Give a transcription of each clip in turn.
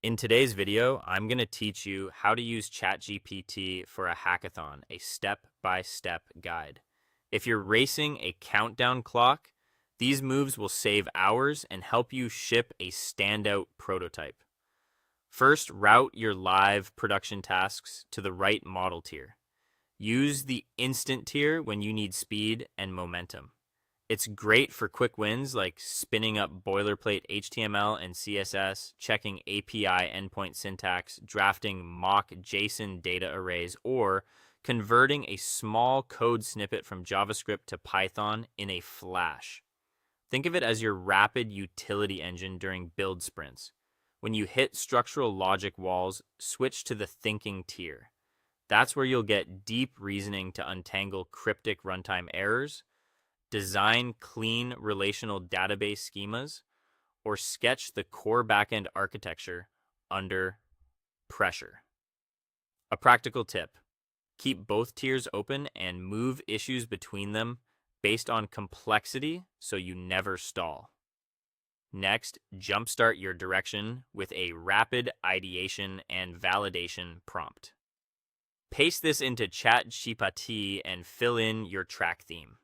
In today's video, I'm going to teach you how to use ChatGPT for a hackathon, a step-by-step guide. If you're racing a countdown clock, these moves will save hours and help you ship a standout prototype. First, route your live production tasks to the right model tier. Use the instant tier when you need speed and momentum. It's great for quick wins like spinning up boilerplate HTML and CSS, checking API endpoint syntax, drafting mock JSON data arrays, or converting a small code snippet from JavaScript to Python in a flash. Think of it as your rapid utility engine during build sprints. When you hit structural logic walls, switch to the thinking tier. That's where you'll get deep reasoning to untangle cryptic runtime errors, design clean relational database schemas, or sketch the core backend architecture under pressure. A practical tip: keep both tiers open and move issues between them based on complexity so you never stall. Next, jumpstart your direction with a rapid ideation and validation prompt. Paste this into ChatGPT and fill in your track theme.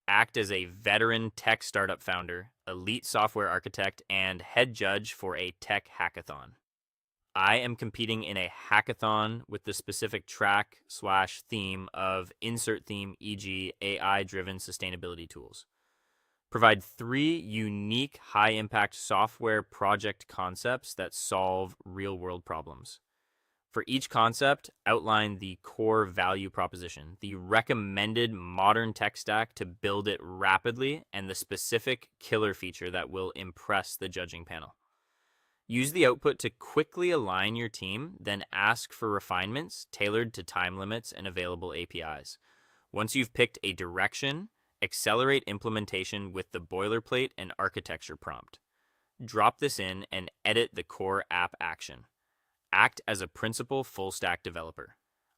Act as a veteran tech startup founder, elite software architect, and head judge for a tech hackathon. I am competing in a hackathon with the specific track/theme of insert theme, e.g., AI-driven sustainability tools. Provide 3 unique high-impact software project concepts that solve real-world problems. For each concept, outline the core value proposition, the recommended modern tech stack to build it rapidly, and the specific killer feature that will impress the judging panel. Use the output to quickly align your team, then ask for refinements tailored to time limits and available APIs. Once you've picked a direction, accelerate implementation with the boilerplate and architecture prompt. Drop this in and edit the core app action. Act as a principal full-stack developer.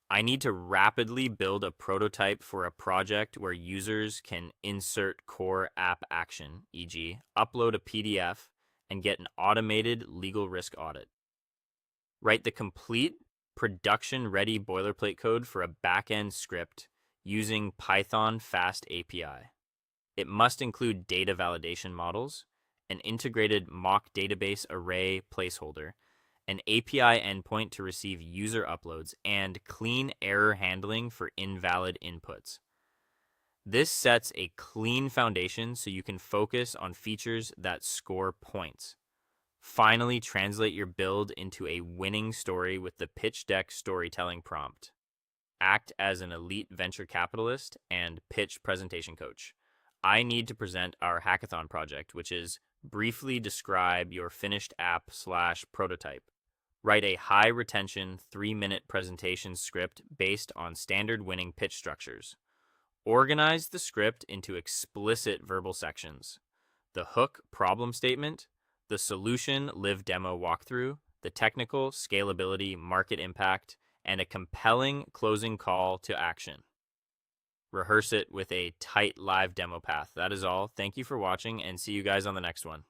I need to rapidly build a prototype for a project where users can insert core app action, e.g., upload a PDF and get an automated legal risk audit. Write the complete production-ready boilerplate code for a back-end script using Python Fast API. It must include data validation models, an integrated mock database array placeholder, an API endpoint to receive user uploads, and clean error handling for invalid inputs. This sets a clean foundation so you can focus on features that score points. Finally, translate your build into a winning story with the pitch deck storytelling prompt. Act as an elite venture capitalist and pitch presentation coach. I need to present our hackathon project, which is briefly describe your finished app/prototype. Write a high-retention 3-minute presentation script based on standard winning pitch structures. Organize the script into explicit verbal sections: the hook problem statement, the solution live demo walkthrough, the technical scalability market impact, and a compelling closing call to action. Rehearse it with a tight live demo path. That is all. Thank you for watching, and see you guys on the next one.